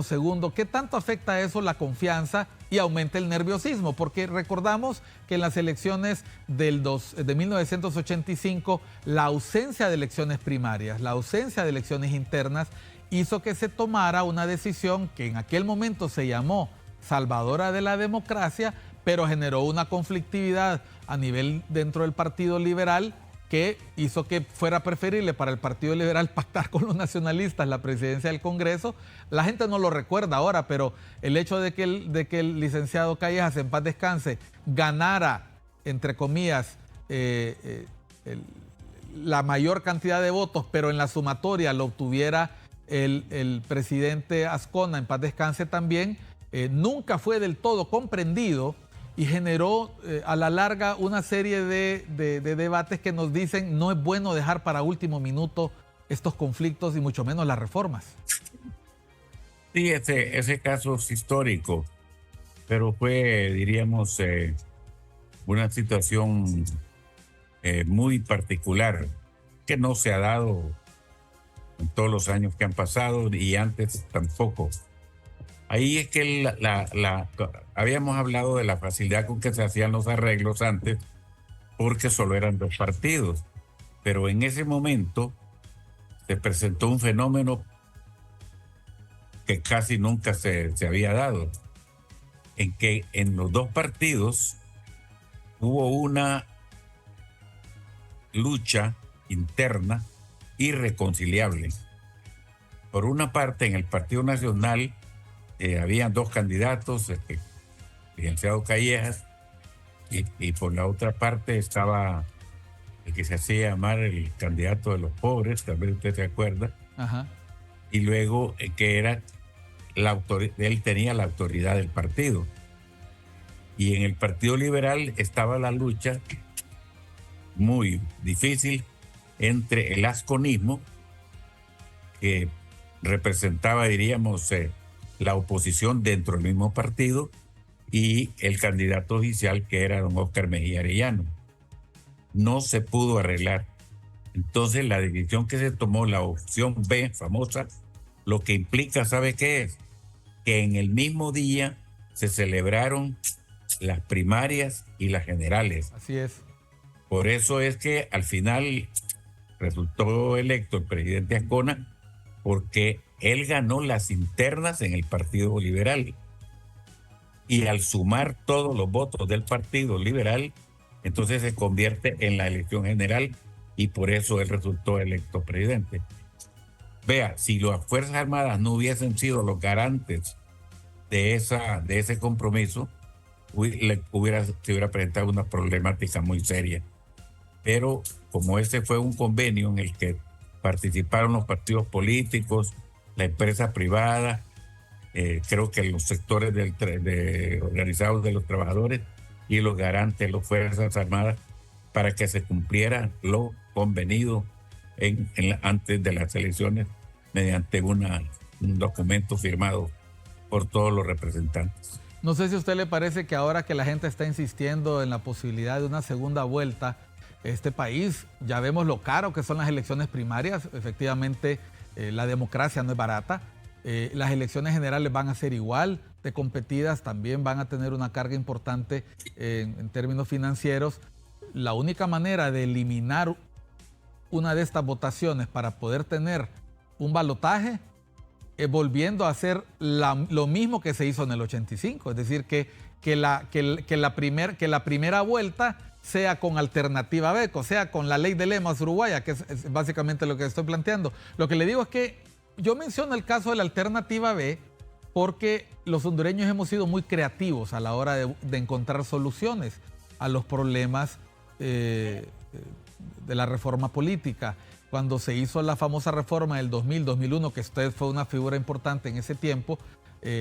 segundo. ¿Qué tanto afecta eso la confianza y aumenta el nerviosismo? Porque recordamos que en las elecciones de 1985, la ausencia de elecciones primarias, la ausencia de elecciones internas, hizo que se tomara una decisión que en aquel momento se llamó salvadora de la democracia, pero generó una conflictividad a nivel dentro del Partido Liberal que hizo que fuera preferible para el Partido Liberal pactar con los nacionalistas la presidencia del Congreso. La gente no lo recuerda ahora, pero el hecho de que el licenciado Callejas, en paz descanse, ganara, entre comillas, la mayor cantidad de votos, pero en la sumatoria lo obtuviera el presidente Azcona, en paz descanse también, nunca fue del todo comprendido y generó a la larga una serie de debates que nos dicen no es bueno dejar para último minuto estos conflictos y mucho menos las reformas. Sí, ese caso es histórico, pero fue, diríamos, una situación muy particular que no se ha dado en todos los años que han pasado y antes tampoco. Ahí es que habíamos hablado de la facilidad con que se hacían los arreglos antes, porque solo eran dos partidos. Pero en ese momento se presentó un fenómeno que casi nunca se había dado, en que en los dos partidos hubo una lucha interna irreconciliable. Por una parte, en el Partido Nacional, habían dos candidatos, el licenciado Callejas, y por la otra parte estaba el que se hacía llamar el candidato de los pobres, tal vez usted se acuerda. Ajá. Y luego que era él tenía la autoridad del partido. Y en el Partido Liberal estaba la lucha muy difícil entre el azconismo, que representaba, diríamos, la oposición dentro del mismo partido, y el candidato oficial, que era don Óscar Mejía Arellano. No se pudo arreglar Entonces la decisión que se tomó, la opción B famosa, lo que implica, ¿sabe qué es? Que en el mismo día se celebraron las primarias y las generales. Así es. Por eso es que al final resultó electo el presidente Ascona, porque él ganó las internas en el Partido Liberal. Y al sumar todos los votos del Partido Liberal, entonces se convierte en la elección general y por eso él resultó electo presidente. Vea, si las Fuerzas Armadas no hubiesen sido los garantes de ese compromiso, se hubiera presentado una problemática muy seria. Pero como ese fue un convenio en el que participaron los partidos políticos, la empresa privada, creo que los sectores organizados de los trabajadores y los garantes, las Fuerzas Armadas, para que se cumpliera lo convenido antes de las elecciones mediante un documento firmado por todos los representantes. No sé si a usted le parece que ahora que la gente está insistiendo en la posibilidad de una segunda vuelta, este país, ya vemos lo caro que son las elecciones primarias. Efectivamente, la democracia no es barata. Las elecciones generales van a ser igual de competidas, también van a tener una carga importante en términos financieros. La única manera de eliminar una de estas votaciones para poder tener un balotaje es volviendo a hacer lo mismo que se hizo en el 85, es decir, que la primera vuelta sea con alternativa B, o sea, con la ley de lemas uruguaya, que es básicamente lo que estoy planteando. Lo que le digo es que yo menciono el caso de la alternativa B porque los hondureños hemos sido muy creativos a la hora de encontrar soluciones a los problemas de la reforma política. Cuando se hizo la famosa reforma del 2000-2001, que usted fue una figura importante en ese tiempo,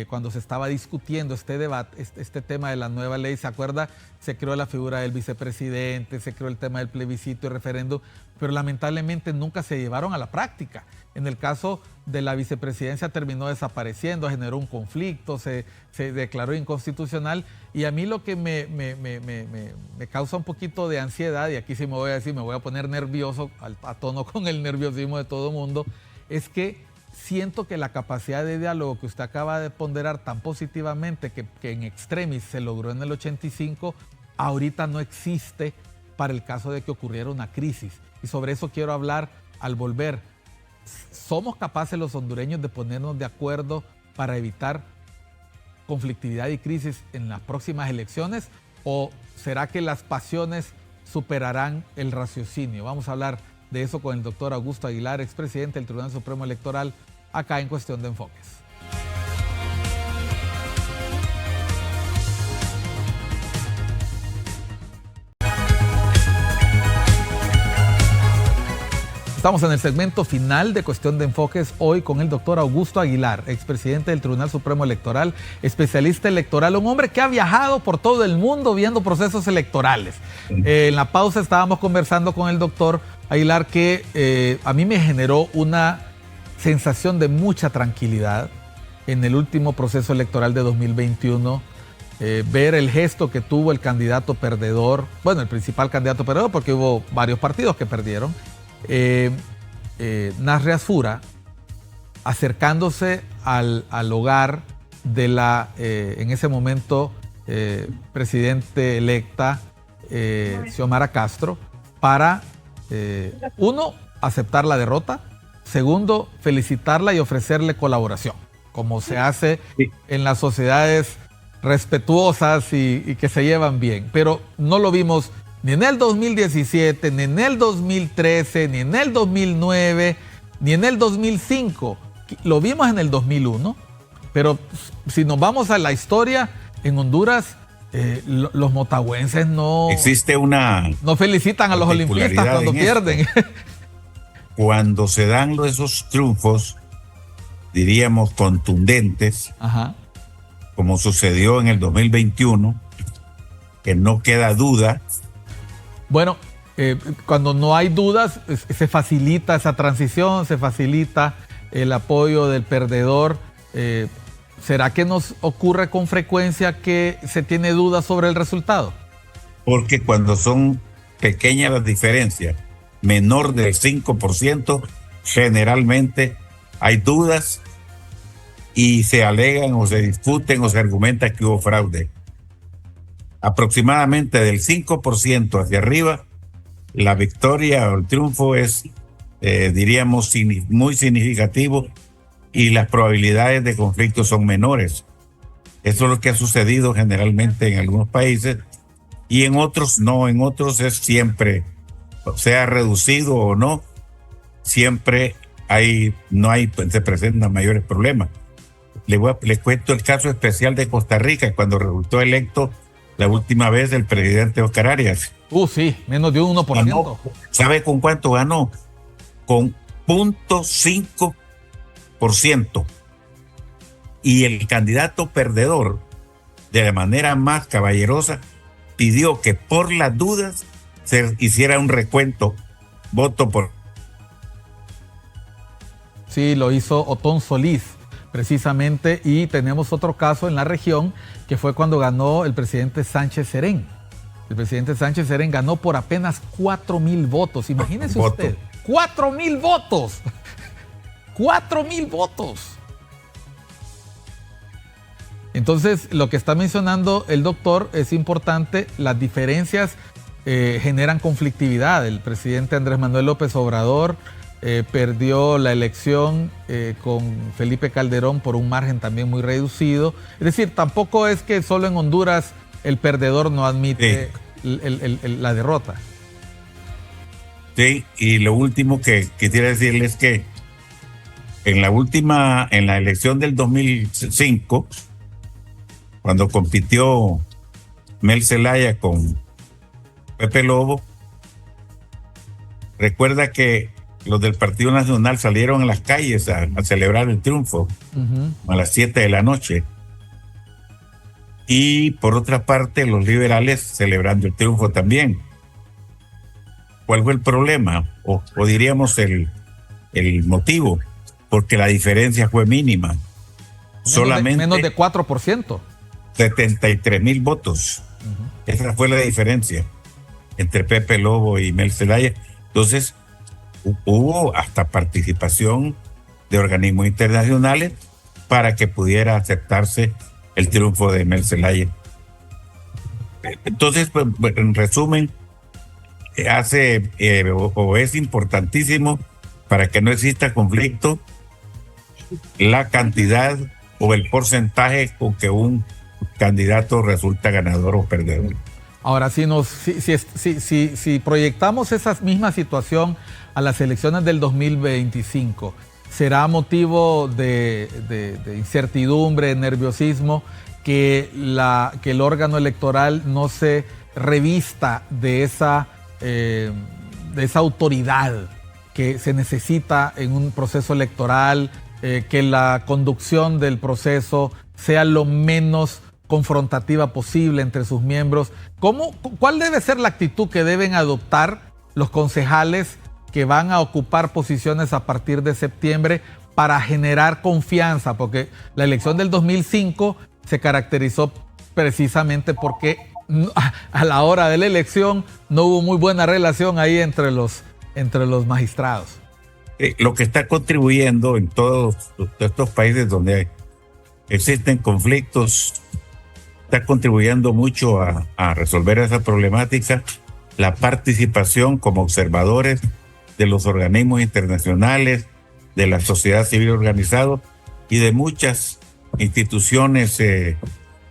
cuando se estaba discutiendo este debate, este tema de la nueva ley, ¿se acuerda? Se creó la figura del vicepresidente, se creó el tema del plebiscito y referéndum, pero lamentablemente nunca se llevaron a la práctica. En el caso de la vicepresidencia terminó desapareciendo, generó un conflicto, se declaró inconstitucional, y a mí lo que me causa un poquito de ansiedad, y aquí sí me voy a poner nervioso, a tono con el nerviosismo de todo el mundo, es que siento que la capacidad de diálogo que usted acaba de ponderar tan positivamente, que en extremis se logró en el 85, ahorita no existe para el caso de que ocurriera una crisis. Y sobre eso quiero hablar al volver. ¿Somos capaces los hondureños de ponernos de acuerdo para evitar conflictividad y crisis en las próximas elecciones? ¿O será que las pasiones superarán el raciocinio? Vamos a hablar de eso con el doctor Augusto Aguilar, expresidente del Tribunal Supremo Electoral, acá en Cuestión de Enfoques. Estamos en el segmento final de Cuestión de Enfoques, hoy con el doctor Augusto Aguilar, expresidente del Tribunal Supremo Electoral, especialista electoral, un hombre que ha viajado por todo el mundo viendo procesos electorales. En la pausa estábamos conversando con el doctor Aguilar, que a mí me generó una sensación de mucha tranquilidad en el último proceso electoral de 2021, ver el gesto que tuvo el candidato perdedor, bueno, el principal candidato perdedor, porque hubo varios partidos que perdieron, Nasri Asfura, acercándose al hogar de la, en ese momento, presidente electa, Xiomara Castro, para, uno, aceptar la derrota, segundo, felicitarla y ofrecerle colaboración, como se hace en las sociedades respetuosas y que se llevan bien. Pero no lo vimos ni en el 2017, ni en el 2013, ni en el 2009, ni en el 2005. Lo vimos en el 2001, pero si nos vamos a la historia, en Honduras los motagüenses no felicitan a los olimpistas cuando pierden. Cuando se dan esos triunfos, diríamos contundentes, como sucedió en el 2021, que no queda duda. Bueno, cuando no hay dudas, se facilita esa transición, se facilita el apoyo del perdedor. ¿Será que nos ocurre con frecuencia que se tiene dudas sobre el resultado? Porque cuando son pequeñas las diferencias menor del 5%, generalmente hay dudas y se alegan o se discuten o se argumenta que hubo fraude. Aproximadamente del 5% hacia arriba, la victoria o el triunfo es, diríamos, muy significativo y las probabilidades de conflicto son menores. Eso es lo que ha sucedido generalmente en algunos países y en otros no, en otros es siempre, sea reducido o no, siempre se presentan mayores problemas. Les cuento el caso especial de Costa Rica, cuando resultó electo la última vez el presidente Oscar Arias. Sí, menos de un 1%. Ganó, ¿sabe con cuánto ganó? Con 0.5%. Y el candidato perdedor, de la manera más caballerosa, pidió que por las dudas se hiciera un recuento, voto por... Sí, lo hizo Otón Solís, precisamente, y tenemos otro caso en la región, que fue cuando ganó el presidente Sánchez Serén. El presidente Sánchez Serén ganó por apenas 4,000 votos. Imagínese usted, 4,000 votos. 4,000 votos. Entonces, lo que está mencionando el doctor es importante. Las diferencias generan conflictividad. El presidente Andrés Manuel López Obrador perdió la elección con Felipe Calderón por un margen también muy reducido. Es decir, tampoco es que solo en Honduras el perdedor no admite la derrota. Sí, y lo último que quisiera decirles es que en la elección del 2005, cuando compitió Mel Zelaya con Pepe Lobo, recuerda que los del Partido Nacional salieron a las calles a celebrar el triunfo a las 7 de la noche. Y por otra parte, los liberales celebrando el triunfo también. ¿Cuál fue el problema? O diríamos el motivo, porque la diferencia fue mínima. Menos de 4%. 73,000 votos. Esa fue la diferencia entre Pepe Lobo y Mel Zelaya. Entonces, hubo hasta participación de organismos internacionales para que pudiera aceptarse el triunfo de Mel Zelaya. Entonces, pues, en resumen, es importantísimo para que no exista conflicto la cantidad o el porcentaje con que un candidato resulta ganador o perdedor. Ahora, si proyectamos esa misma situación a las elecciones del 2025, ¿será motivo de incertidumbre, de nerviosismo, que el órgano electoral no se revista de esa autoridad que se necesita en un proceso electoral, que la conducción del proceso sea lo menos confrontativa posible entre sus miembros? ¿Cuál debe ser la actitud que deben adoptar los concejales que van a ocupar posiciones a partir de septiembre para generar confianza? Porque la elección del 2005 se caracterizó precisamente porque a la hora de la elección no hubo muy buena relación ahí entre los magistrados. Lo que está contribuyendo en todos estos países donde existen conflictos, está contribuyendo mucho a resolver esa problemática, la participación como observadores de los organismos internacionales, de la sociedad civil organizada y de muchas instituciones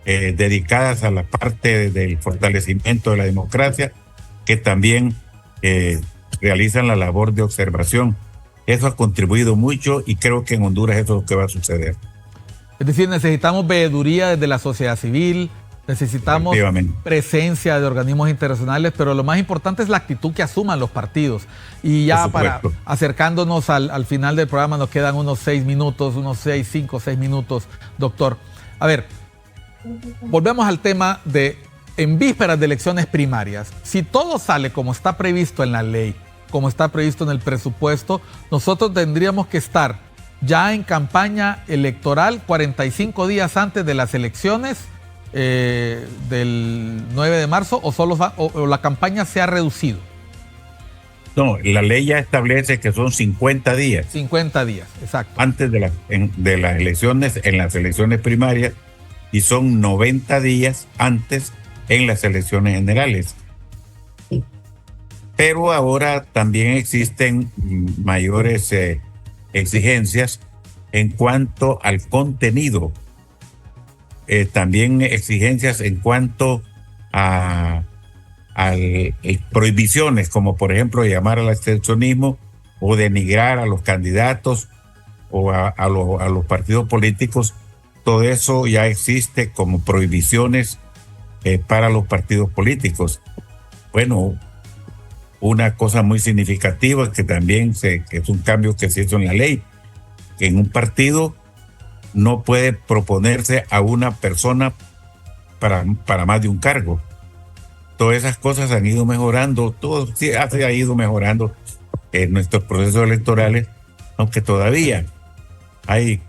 dedicadas a la parte del fortalecimiento de la democracia, que también realizan la labor de observación. Eso ha contribuido mucho y creo que en Honduras eso es lo que va a suceder. Es decir, necesitamos veeduría desde la sociedad civil, necesitamos presencia de organismos internacionales, pero lo más importante es la actitud que asuman los partidos. Y ya para acercándonos al final del programa, nos quedan unos 6 minutos, 5 o 6 minutos, doctor. A ver, volvemos al tema de en vísperas de elecciones primarias. Si todo sale como está previsto en la ley, como está previsto en el presupuesto, nosotros tendríamos que estar ya en campaña electoral 45 días antes de las elecciones del 9 de marzo o la campaña se ha reducido. No, la ley ya establece que son 50 días 50 días, exacto. antes de las elecciones, en las elecciones primarias, y son 90 días antes en las elecciones generales. Pero ahora también existen mayores exigencias en cuanto al contenido, también exigencias en cuanto a prohibiciones, como por ejemplo llamar al abstencionismo o denigrar a los candidatos o a los partidos políticos. Todo eso ya existe como prohibiciones para los partidos políticos. Bueno, una cosa muy significativa que también que es un cambio que se hizo en la ley, que en un partido no puede proponerse a una persona para más de un cargo. Todas esas cosas han ido mejorando, todo se ha ido mejorando en nuestros procesos electorales, aunque todavía hay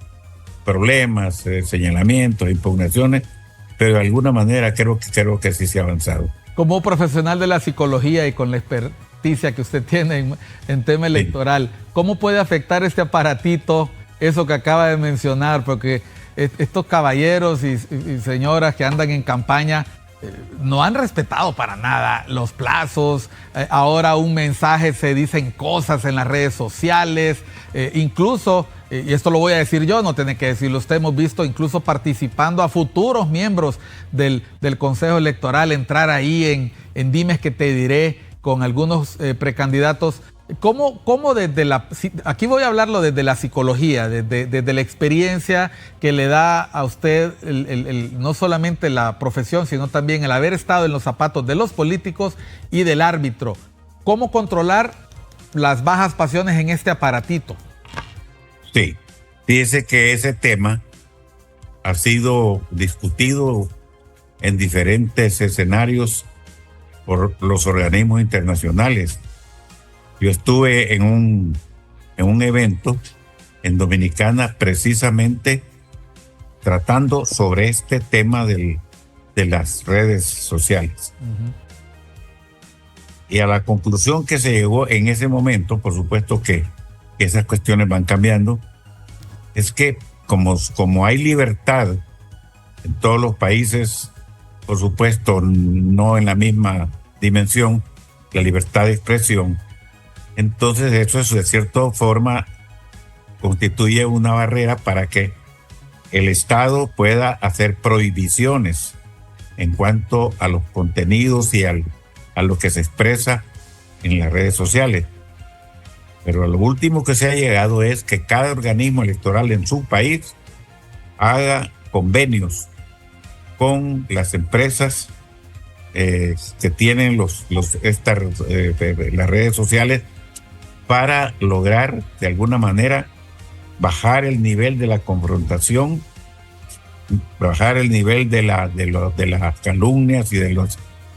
problemas, señalamientos, impugnaciones, pero de alguna manera creo que sí se ha avanzado. Como profesional de la psicología y con la experticia que usted tiene en tema electoral, ¿cómo puede afectar este aparatito, eso que acaba de mencionar? Porque estos caballeros y señoras que andan en campaña no han respetado para nada los plazos. Ahora un mensaje, se dicen cosas en las redes sociales, incluso, y esto lo voy a decir yo, no tiene que decirlo usted, hemos visto incluso participando a futuros miembros del Consejo Electoral, entrar ahí en dimes que te diré con algunos precandidatos. ¿Cómo desde aquí voy a hablarlo desde la psicología, desde la experiencia que le da a usted no solamente la profesión, sino también el haber estado en los zapatos de los políticos y del árbitro? ¿Cómo controlar las bajas pasiones en este aparatito? Sí, fíjese que ese tema ha sido discutido en diferentes escenarios por los organismos internacionales. Yo estuve en un evento en Dominicana precisamente tratando sobre este tema de las redes sociales. Y a la conclusión que se llegó en ese momento, por supuesto que esas cuestiones van cambiando, es que como hay libertad en todos los países, por supuesto no en la misma dimensión, la libertad de expresión, entonces eso de cierta forma constituye una barrera para que el Estado pueda hacer prohibiciones en cuanto a los contenidos y a lo que se expresa en las redes sociales. Pero lo último que se ha llegado es que cada organismo electoral en su país haga convenios con las empresas que tienen las redes sociales, para lograr de alguna manera bajar el nivel de la confrontación, bajar el nivel de las calumnias y de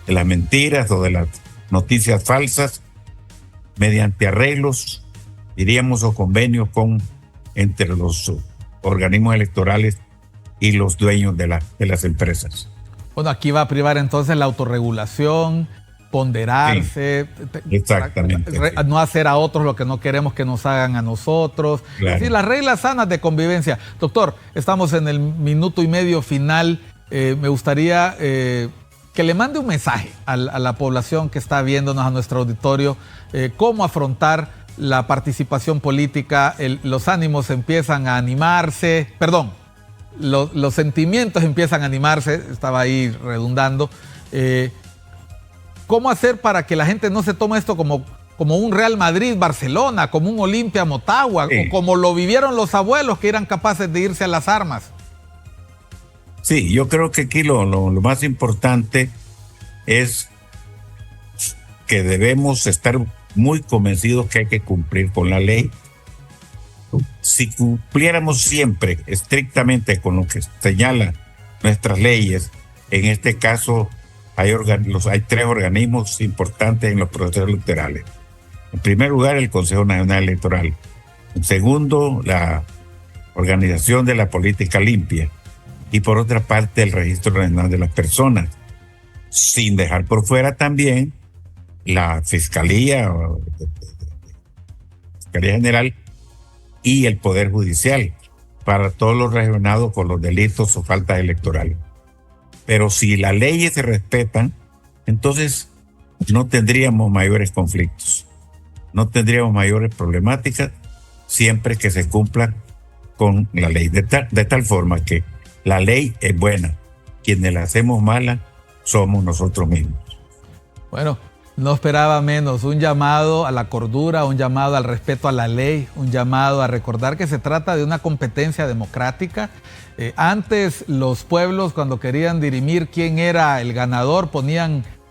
las mentiras o de las noticias falsas, mediante arreglos, diríamos, o convenios entre los organismos electorales y los dueños de las empresas. Bueno, aquí va a privar entonces la autorregulación, ponderarse, sí, exactamente, no hacer a otros lo que no queremos que nos hagan a nosotros. Claro. Es decir, las reglas sanas de convivencia. Doctor, estamos en el minuto y medio final. Me gustaría que le mande un mensaje a la población que está viéndonos, a nuestro auditorio, cómo afrontar la participación política. Los ánimos empiezan a animarse, perdón, los sentimientos empiezan a animarse, estaba ahí redundando. ¿Cómo hacer para que la gente no se tome esto como un Real Madrid-Barcelona, como un Olimpia-Motagua, sí, o como lo vivieron los abuelos que eran capaces de irse a las armas? Sí, yo creo que aquí lo más importante es que debemos estar muy convencidos que hay que cumplir con la ley. Si cumpliéramos siempre estrictamente con lo que señalan nuestras leyes, en este caso hay tres organismos importantes en los procesos electorales. En primer lugar, el Consejo Nacional Electoral. En segundo, la Organización de la Política Limpia. Y por otra parte, el Registro Nacional de las Personas. Sin dejar por fuera también la Fiscalía, Fiscalía General y el Poder Judicial para todo lo relacionado con los delitos o faltas electorales. Pero si las leyes se respetan, entonces no tendríamos mayores conflictos, no tendríamos mayores problemáticas siempre que se cumpla con la ley, de tal forma que la ley es buena. Quienes la hacemos mala somos nosotros mismos. Bueno, no esperaba menos. Un llamado a la cordura, un llamado al respeto a la ley, un llamado a recordar que se trata de una competencia democrática. Antes los pueblos, cuando querían dirimir quién era el ganador,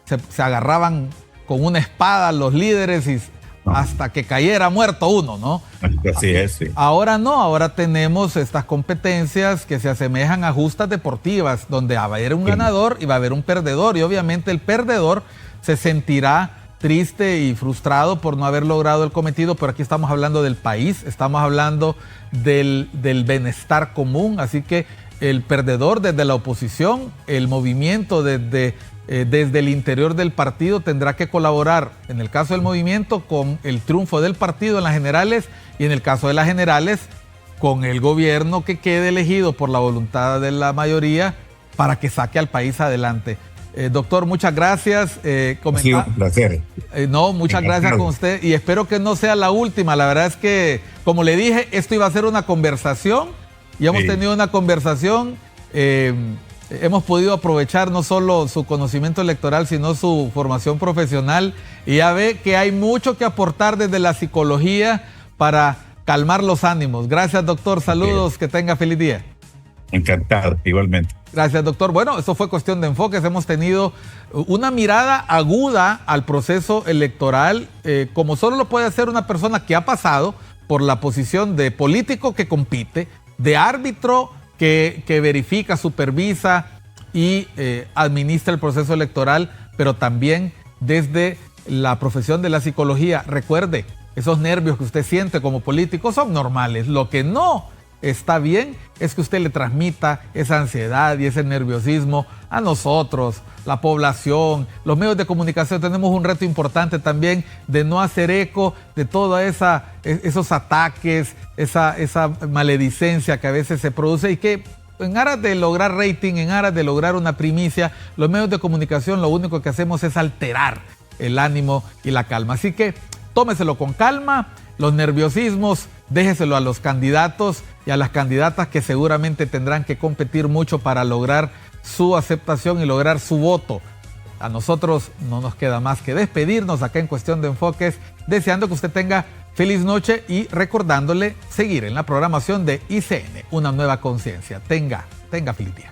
se agarraban con una espada los líderes y hasta que cayera muerto uno, ¿no? Así es, sí. Ahora no, ahora tenemos estas competencias que se asemejan a justas deportivas, donde va a haber un ganador y va a haber un perdedor, y obviamente el perdedor se sentirá triste y frustrado por no haber logrado el cometido, pero aquí estamos hablando del país, estamos hablando del bienestar común, así que el perdedor desde la oposición, el movimiento desde el interior del partido tendrá que colaborar, en el caso del movimiento, con el triunfo del partido en las generales y en el caso de las generales, con el gobierno que quede elegido por la voluntad de la mayoría para que saque al país adelante. Doctor, muchas gracias. Ha sido un placer. Muchas gracias con usted y espero que no sea la última. La verdad es que, como le dije, esto iba a ser una conversación y hemos tenido una conversación. Hemos podido aprovechar no solo su conocimiento electoral, sino su formación profesional. Y ya ve que hay mucho que aportar desde la psicología para calmar los ánimos. Gracias, doctor. Saludos. Que tenga feliz día. Encantado, igualmente. Gracias, doctor. Bueno, eso fue Cuestión de Enfoques. Hemos tenido una mirada aguda al proceso electoral, como solo lo puede hacer una persona que ha pasado por la posición de político que compite, de árbitro que verifica, supervisa y administra el proceso electoral, pero también desde la profesión de la psicología. Recuerde, esos nervios que usted siente como político son normales. Lo que no está bien es que usted le transmita esa ansiedad y ese nerviosismo a nosotros, la población, los medios de comunicación. Tenemos un reto importante también de no hacer eco de toda esos ataques, esa maledicencia que a veces se produce y que en aras de lograr rating, en aras de lograr una primicia, los medios de comunicación lo único que hacemos es alterar el ánimo y la calma. Así que tómeselo con calma, los nerviosismos déjeselo a los candidatos y a las candidatas que seguramente tendrán que competir mucho para lograr su aceptación y lograr su voto. A nosotros no nos queda más que despedirnos acá en Cuestión de Enfoques, deseando que usted tenga feliz noche y recordándole seguir en la programación de ICN, Una Nueva Conciencia. Tenga feliz día.